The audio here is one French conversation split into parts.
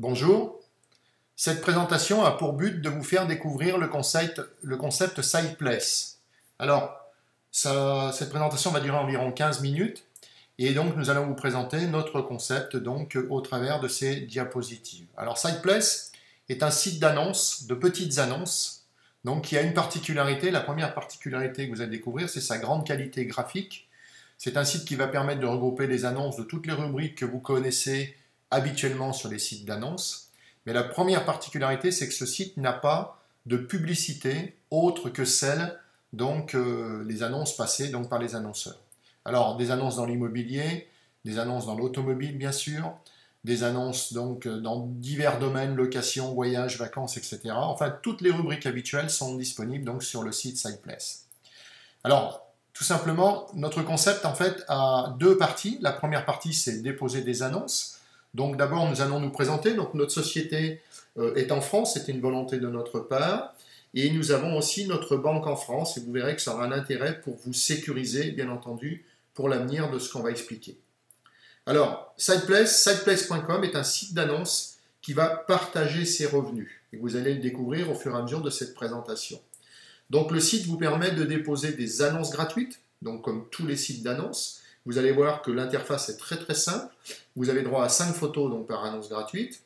Bonjour, cette présentation a pour but de vous faire découvrir le concept SidePlace. Alors, cette présentation va durer environ 15 minutes et donc nous allons vous présenter notre concept donc, au travers de ces diapositives. Alors SidePlace est un site d'annonces, de petites annonces, donc qui a une particularité. La première particularité que vous allez découvrir, c'est sa grande qualité graphique. C'est un site qui va permettre de regrouper les annonces de toutes les rubriques que vous connaissez habituellement sur les sites d'annonces. Mais la première particularité, c'est que ce site n'a pas de publicité autre que celle, donc les annonces passées donc, par les annonceurs. Alors, des annonces dans l'immobilier, des annonces dans l'automobile, bien sûr, des annonces donc dans divers domaines, location, voyage, vacances, etc. Enfin, toutes les rubriques habituelles sont disponibles donc sur le site SidePlace. Alors, tout simplement, notre concept en fait a deux parties. La première partie, c'est déposer des annonces. Donc d'abord, nous allons nous présenter. Donc notre société est en France, c'était une volonté de notre part. Et nous avons aussi notre banque en France. Et vous verrez que ça aura un intérêt pour vous sécuriser, bien entendu, pour l'avenir de ce qu'on va expliquer. Alors, SidePlace.com est un site d'annonce qui va partager ses revenus. Et vous allez le découvrir au fur et à mesure de cette présentation. Donc le site vous permet de déposer des annonces gratuites, donc comme tous les sites d'annonces. Vous allez voir que l'interface est très simple. Vous avez droit à 5 photos donc, par annonce gratuite.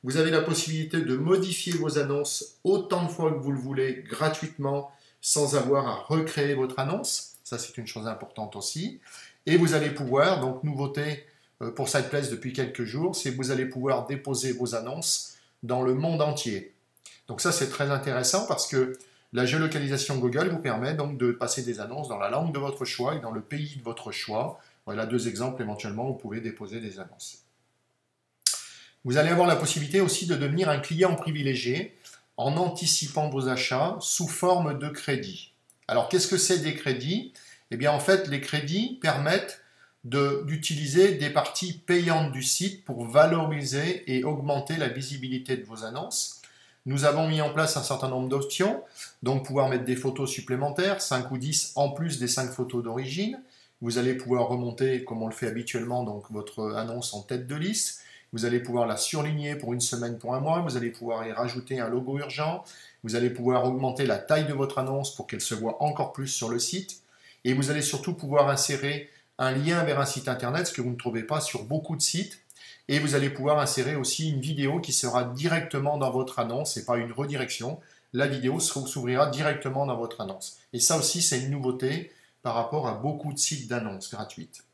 Vous avez la possibilité de modifier vos annonces autant de fois que vous le voulez gratuitement sans avoir à recréer votre annonce. Ça, c'est une chose importante aussi. Et vous allez pouvoir, donc nouveauté pour SidePlace depuis quelques jours, c'est que vous allez pouvoir déposer vos annonces dans le monde entier. Donc ça, c'est très intéressant parce que la géolocalisation Google vous permet donc de passer des annonces dans la langue de votre choix et dans le pays de votre choix. Voilà deux exemples éventuellement où vous pouvez déposer des annonces. Vous allez avoir la possibilité aussi de devenir un client privilégié en anticipant vos achats sous forme de crédit. Alors qu'est-ce que c'est des crédits? Eh bien en fait les crédits permettent d'utiliser des parties payantes du site pour valoriser et augmenter la visibilité de vos annonces. Nous avons mis en place un certain nombre d'options, donc pouvoir mettre des photos supplémentaires, 5 ou 10 en plus des 5 photos d'origine. Vous allez pouvoir remonter, comme on le fait habituellement, donc votre annonce en tête de liste. Vous allez pouvoir la surligner pour une semaine, pour un mois. Vous allez pouvoir y rajouter un logo urgent. Vous allez pouvoir augmenter la taille de votre annonce pour qu'elle se voit encore plus sur le site. Et vous allez surtout pouvoir insérer un lien vers un site internet, ce que vous ne trouvez pas sur beaucoup de sites. Et vous allez pouvoir insérer aussi une vidéo qui sera directement dans votre annonce et pas une redirection. La vidéo s'ouvrira directement dans votre annonce. Et ça aussi, c'est une nouveauté par rapport à beaucoup de sites d'annonces gratuites.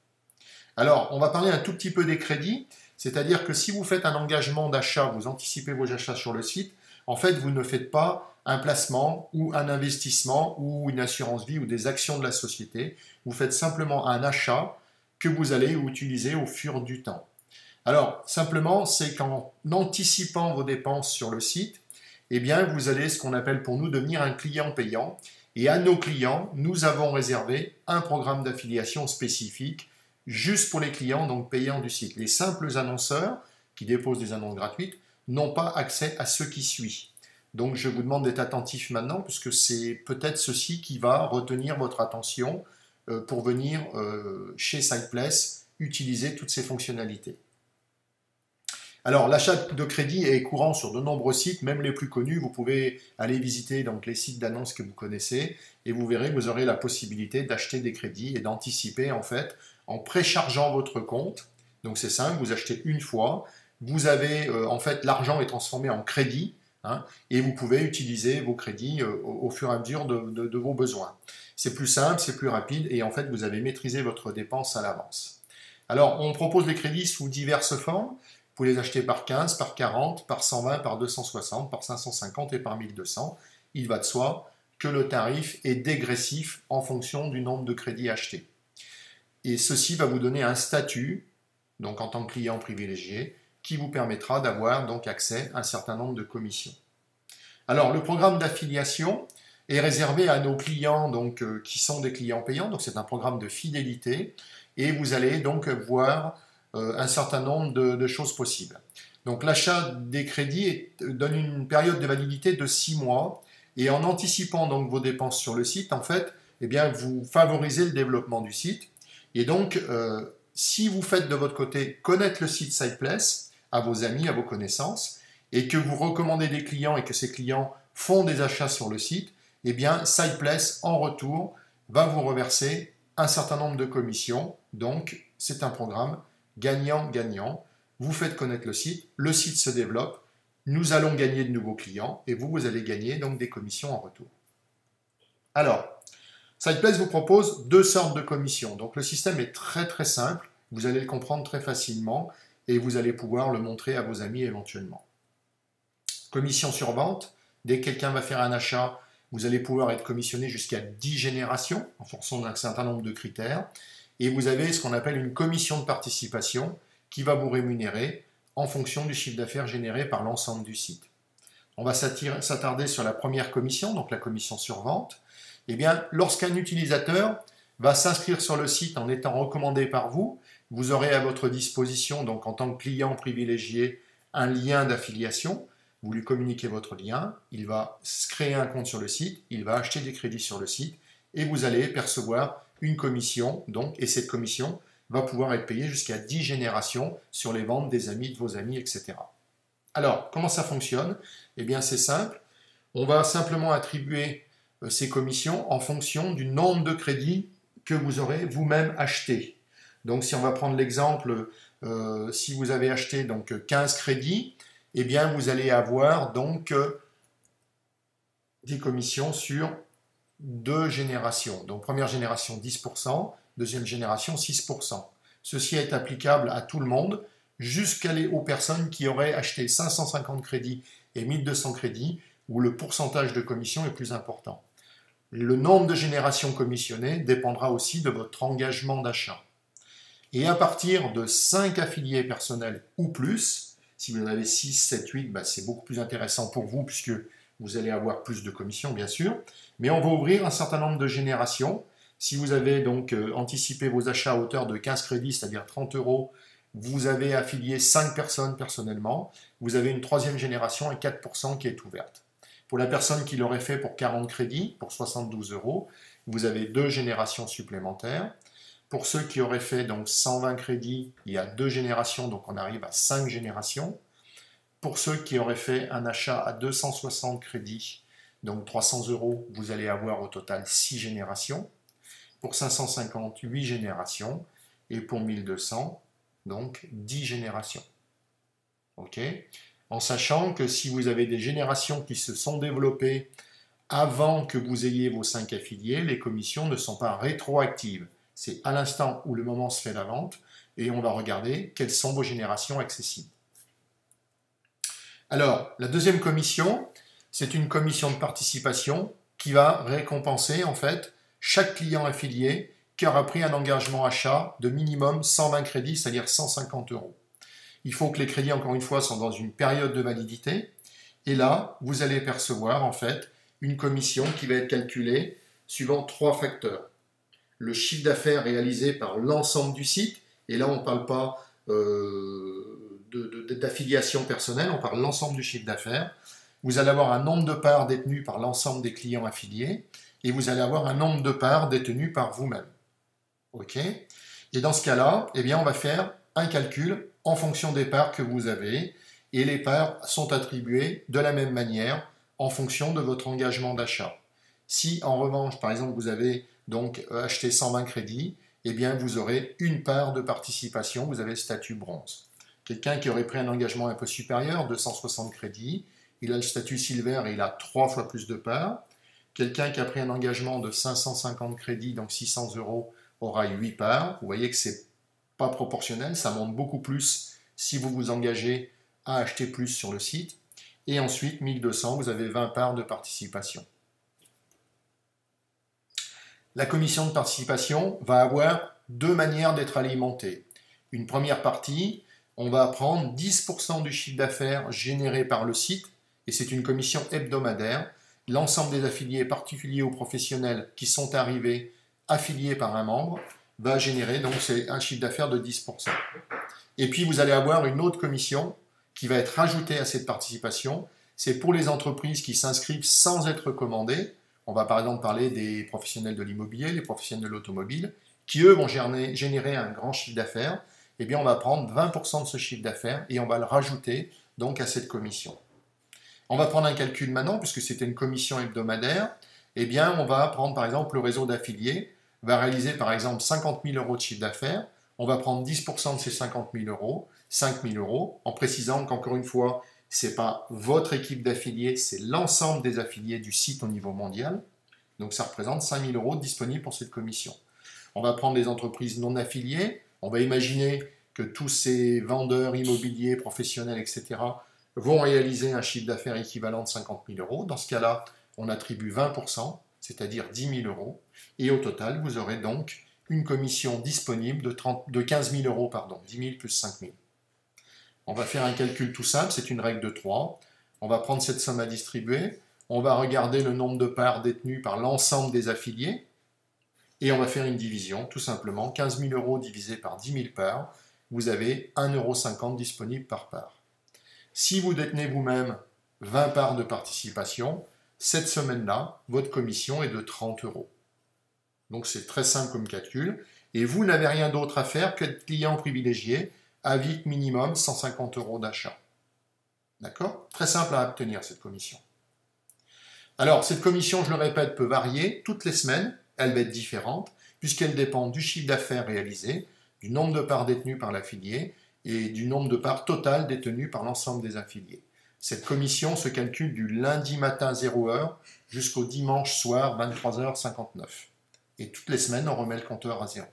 Alors, on va parler un tout petit peu des crédits. C'est-à-dire que si vous faites un engagement d'achat, vous anticipez vos achats sur le site, en fait, vous ne faites pas un placement ou un investissement ou une assurance vie ou des actions de la société. Vous faites simplement un achat que vous allez utiliser au fur du temps. Alors, simplement, c'est qu'en anticipant vos dépenses sur le site, eh bien, vous allez, ce qu'on appelle pour nous, devenir un client payant. Et à nos clients, nous avons réservé un programme d'affiliation spécifique juste pour les clients donc payants du site. Les simples annonceurs qui déposent des annonces gratuites n'ont pas accès à ce qui suit. Donc, je vous demande d'être attentif maintenant, puisque c'est peut-être ceci qui va retenir votre attention pour venir chez SidePlace utiliser toutes ces fonctionnalités. Alors, l'achat de crédit est courant sur de nombreux sites, même les plus connus. Vous pouvez aller visiter donc, les sites d'annonces que vous connaissez et vous verrez que vous aurez la possibilité d'acheter des crédits et d'anticiper en fait en préchargeant votre compte. Donc, c'est simple, vous achetez une fois. Vous avez en fait l'argent est transformé en crédit et vous pouvez utiliser vos crédits au fur et à mesure de vos besoins. C'est plus simple, c'est plus rapide et en fait vous avez maîtrisé votre dépense à l'avance. Alors, on propose les crédits sous diverses formes. Vous pouvez les acheter par 15, par 40, par 120, par 260, par 550 et par 1200. Il va de soi que le tarif est dégressif en fonction du nombre de crédits achetés. Et ceci va vous donner un statut, donc en tant que client privilégié, qui vous permettra d'avoir donc accès à un certain nombre de commissions. Alors, le programme d'affiliation est réservé à nos clients donc, qui sont des clients payants, donc c'est un programme de fidélité, et vous allez donc voir un certain nombre de choses possibles. Donc l'achat des crédits donne une période de validité de 6 mois et en anticipant donc vos dépenses sur le site, en fait, eh bien, vous favorisez le développement du site. Et donc, si vous faites de votre côté connaître le site SidePlace, à vos amis, à vos connaissances, et que vous recommandez des clients et que ces clients font des achats sur le site, eh bien SidePlace en retour va vous reverser un certain nombre de commissions. Donc c'est un programme gagnant-gagnant. Vous faites connaître le site se développe, nous allons gagner de nouveaux clients et vous allez gagner donc des commissions en retour. Alors, SidePlace vous propose deux sortes de commissions. Donc le système est très très simple, vous allez le comprendre très facilement et vous allez pouvoir le montrer à vos amis éventuellement. Commission sur vente, dès que quelqu'un va faire un achat, vous allez pouvoir être commissionné jusqu'à 10 générations en fonction d'un certain nombre de critères. Et vous avez ce qu'on appelle une commission de participation qui va vous rémunérer en fonction du chiffre d'affaires généré par l'ensemble du site. On va s'attarder sur la première commission, donc la commission sur vente. Eh bien, lorsqu'un utilisateur va s'inscrire sur le site en étant recommandé par vous, vous aurez à votre disposition, donc en tant que client privilégié, un lien d'affiliation. Vous lui communiquez votre lien, il va se créer un compte sur le site, il va acheter des crédits sur le site et vous allez percevoir une commission, donc, et cette commission va pouvoir être payée jusqu'à 10 générations sur les ventes des amis, de vos amis, etc. Alors, comment ça fonctionne? Eh bien, c'est simple. On va simplement attribuer ces commissions en fonction du nombre de crédits que vous aurez vous-même acheté. Donc, si on va prendre l'exemple, si vous avez acheté donc 15 crédits, eh bien, vous allez avoir donc des commissions sur 2 générations. Donc, première génération 10%, deuxième génération 6%. Ceci est applicable à tout le monde, jusqu'aux personnes qui auraient acheté 550 crédits et 1200 crédits, où le pourcentage de commission est plus important. Le nombre de générations commissionnées dépendra aussi de votre engagement d'achat. Et à partir de 5 affiliés personnels ou plus, si vous en avez 6, 7, 8, c'est beaucoup plus intéressant pour vous puisque vous allez avoir plus de commissions, bien sûr. Mais on va ouvrir un certain nombre de générations. Si vous avez donc anticipé vos achats à hauteur de 15 crédits, c'est-à-dire 30 €, vous avez affilié 5 personnes personnellement. Vous avez une troisième génération à 4% qui est ouverte. Pour la personne qui l'aurait fait pour 40 crédits, pour 72 €, vous avez 2 générations supplémentaires. Pour ceux qui auraient fait donc 120 crédits, il y a 2 générations, donc on arrive à 5 générations. Pour ceux qui auraient fait un achat à 260 crédits, donc 300 €, vous allez avoir au total 6 générations. Pour 550, 8 générations. Et pour 1200, donc 10 générations. OK ? En sachant que si vous avez des générations qui se sont développées avant que vous ayez vos 5 affiliés, les commissions ne sont pas rétroactives. C'est à l'instant où le moment se fait la vente et on va regarder quelles sont vos générations accessibles. Alors, la deuxième commission, c'est une commission de participation qui va récompenser en fait chaque client affilié qui aura pris un engagement achat de minimum 120 crédits, c'est-à-dire 150 €. Il faut que les crédits, encore une fois, soient dans une période de validité. Et là, vous allez percevoir en fait une commission qui va être calculée suivant 3 facteurs. Le chiffre d'affaires réalisé par l'ensemble du site, et là on ne parle pas d'affiliation personnelle, on parle de l'ensemble du chiffre d'affaires. Vous allez avoir un nombre de parts détenues par l'ensemble des clients affiliés, et vous allez avoir un nombre de parts détenues par vous-même. OK ? Et dans ce cas-là, eh bien, on va faire un calcul en fonction des parts que vous avez, et les parts sont attribuées de la même manière en fonction de votre engagement d'achat. Si en revanche, par exemple, vous avez donc acheté 120 crédits, eh bien vous aurez une part de participation, vous avez le statut bronze. Quelqu'un qui aurait pris un engagement un peu supérieur, 260 crédits, il a le statut silver et il a 3 fois plus de parts. Quelqu'un qui a pris un engagement de 550 crédits, donc 600 €, aura 8 parts. Vous voyez que ce n'est pas proportionnel, ça monte beaucoup plus si vous vous engagez à acheter plus sur le site. Et ensuite, 1200, vous avez 20 parts de participation. La commission de participation va avoir 2 manières d'être alimentée. Une première partie, on va prendre 10% du chiffre d'affaires généré par le site, et c'est une commission hebdomadaire. L'ensemble des affiliés, particuliers ou professionnels, qui sont arrivés affiliés par un membre, va générer donc un chiffre d'affaires de 10%. Et puis vous allez avoir une autre commission qui va être ajoutée à cette participation. C'est pour les entreprises qui s'inscrivent sans être recommandées. On va par exemple parler des professionnels de l'immobilier, les professionnels de l'automobile, qui eux vont générer un grand chiffre d'affaires. eh bien on va prendre 20% de ce chiffre d'affaires et on va le rajouter donc à cette commission. On va prendre un calcul maintenant, puisque c'était une commission hebdomadaire, eh bien on va prendre par exemple le réseau d'affiliés, va réaliser par exemple 50 000 euros de chiffre d'affaires, on va prendre 10% de ces 50 000 euros, 5 000 euros, en précisant qu'encore une fois, ce n'est pas votre équipe d'affiliés, c'est l'ensemble des affiliés du site au niveau mondial. Donc ça représente 5 000 euros disponibles pour cette commission. On va prendre des entreprises non affiliées, on va imaginer que tous ces vendeurs immobiliers, professionnels, etc. vont réaliser un chiffre d'affaires équivalent de 50 000 euros. Dans ce cas-là, on attribue 20%, c'est-à-dire 10 000 euros. Et au total, vous aurez donc une commission disponible de 15 000 euros, 10 000 plus 5 000. On va faire un calcul tout simple, c'est une règle de 3. On va prendre cette somme à distribuer, on va regarder le nombre de parts détenues par l'ensemble des affiliés, et on va faire une division, tout simplement. 15 000 euros divisé par 10 000 parts, vous avez 1,50 € disponible par part. Si vous détenez vous-même 20 parts de participation, cette semaine-là, votre commission est de 30 euros. Donc c'est très simple comme calcul, et vous n'avez rien d'autre à faire que d'être client privilégié, avec minimum 150 euros d'achat. D'accord? Très simple à obtenir cette commission. Alors cette commission, je le répète, peut varier toutes les semaines, elle va être différente, puisqu'elle dépend du chiffre d'affaires réalisé, du nombre de parts détenues par l'affilié, et du nombre de parts totales détenues par l'ensemble des affiliés. Cette commission se calcule du lundi matin 0h jusqu'au dimanche soir 23h59. Et toutes les semaines, on remet le compteur à 0.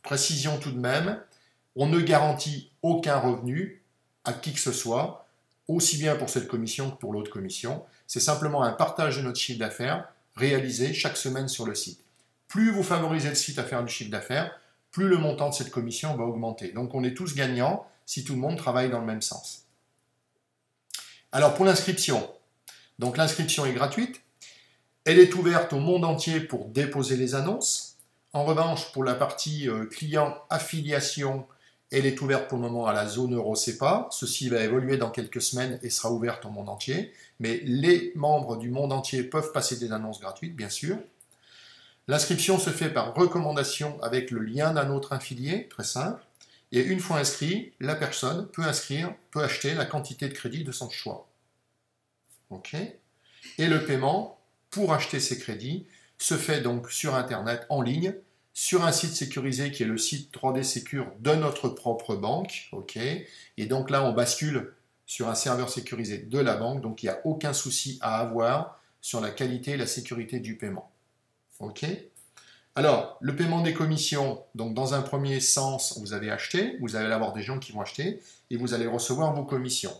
Précision tout de même, on ne garantit aucun revenu à qui que ce soit, aussi bien pour cette commission que pour l'autre commission. C'est simplement un partage de notre chiffre d'affaires réalisé chaque semaine sur le site. Plus vous favorisez le site à faire du chiffre d'affaires, plus le montant de cette commission va augmenter. Donc on est tous gagnants si tout le monde travaille dans le même sens. Alors pour l'inscription, donc l'inscription est gratuite, elle est ouverte au monde entier pour déposer les annonces. En revanche, pour la partie client affiliation, elle est ouverte pour le moment à la zone Euro-CEPA. Ceci va évoluer dans quelques semaines et sera ouverte au monde entier. Mais les membres du monde entier peuvent passer des annonces gratuites, bien sûr. L'inscription se fait par recommandation avec le lien d'un autre affilié, très simple. Et une fois inscrit, la personne peut acheter la quantité de crédit de son choix. OK. Et le paiement, pour acheter ces crédits, se fait donc sur Internet, en ligne, sur un site sécurisé qui est le site 3D Secure de notre propre banque. OK. Et donc là, on bascule sur un serveur sécurisé de la banque, donc il n'y a aucun souci à avoir sur la qualité et la sécurité du paiement. OK. Alors, le paiement des commissions, donc dans un premier sens, vous avez acheté, vous allez avoir des gens qui vont acheter, et vous allez recevoir vos commissions.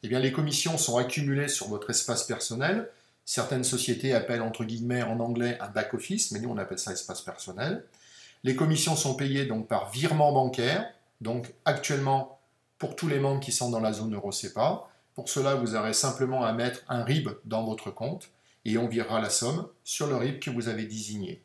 Eh bien, les commissions sont accumulées sur votre espace personnel. Certaines sociétés appellent, entre guillemets, en anglais, un back-office, mais nous, on appelle ça espace personnel. Les commissions sont payées donc par virement bancaire, donc actuellement, pour tous les membres qui sont dans la zone Euro-CEPA. Pour cela, vous aurez simplement à mettre un RIB dans votre compte, et on virera la somme sur le RIB que vous avez désigné.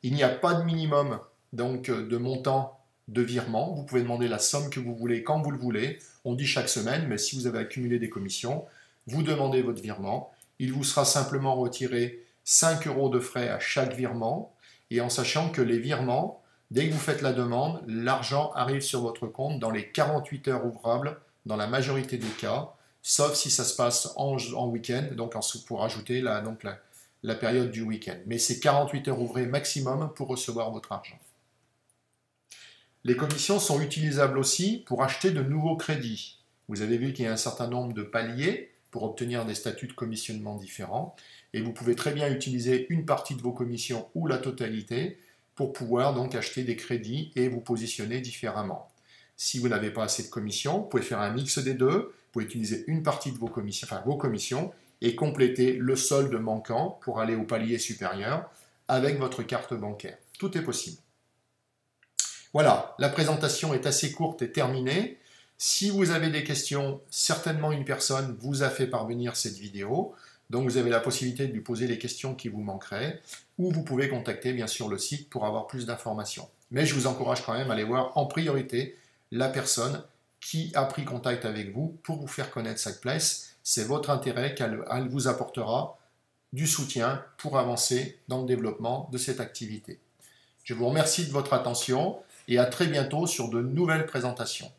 Il n'y a pas de minimum donc, de montant de virement. Vous pouvez demander la somme que vous voulez quand vous le voulez. On dit chaque semaine, mais si vous avez accumulé des commissions, vous demandez votre virement. Il vous sera simplement retiré 5 € de frais à chaque virement. Et en sachant que les virements, dès que vous faites la demande, l'argent arrive sur votre compte dans les 48 heures ouvrables, dans la majorité des cas, sauf si ça se passe en week-end, donc pour ajouter la période du week-end. Mais c'est 48 heures ouvrées maximum pour recevoir votre argent. Les commissions sont utilisables aussi pour acheter de nouveaux crédits. Vous avez vu qu'il y a un certain nombre de paliers pour obtenir des statuts de commissionnement différents. Et vous pouvez très bien utiliser une partie de vos commissions ou la totalité pour pouvoir donc acheter des crédits et vous positionner différemment. Si vous n'avez pas assez de commissions, vous pouvez faire un mix des deux. Vous pouvez utiliser une partie de vos commissions, et compléter le solde manquant pour aller au palier supérieur avec votre carte bancaire. Tout est possible. Voilà, la présentation est assez courte et terminée. Si vous avez des questions, certainement une personne vous a fait parvenir cette vidéo, donc vous avez la possibilité de lui poser les questions qui vous manqueraient, ou vous pouvez contacter bien sûr le site pour avoir plus d'informations. Mais je vous encourage quand même à aller voir en priorité la personne qui a pris contact avec vous pour vous faire connaître SidePlace. C'est votre intérêt qu'elle vous apportera du soutien pour avancer dans le développement de cette activité. Je vous remercie de votre attention et à très bientôt sur de nouvelles présentations.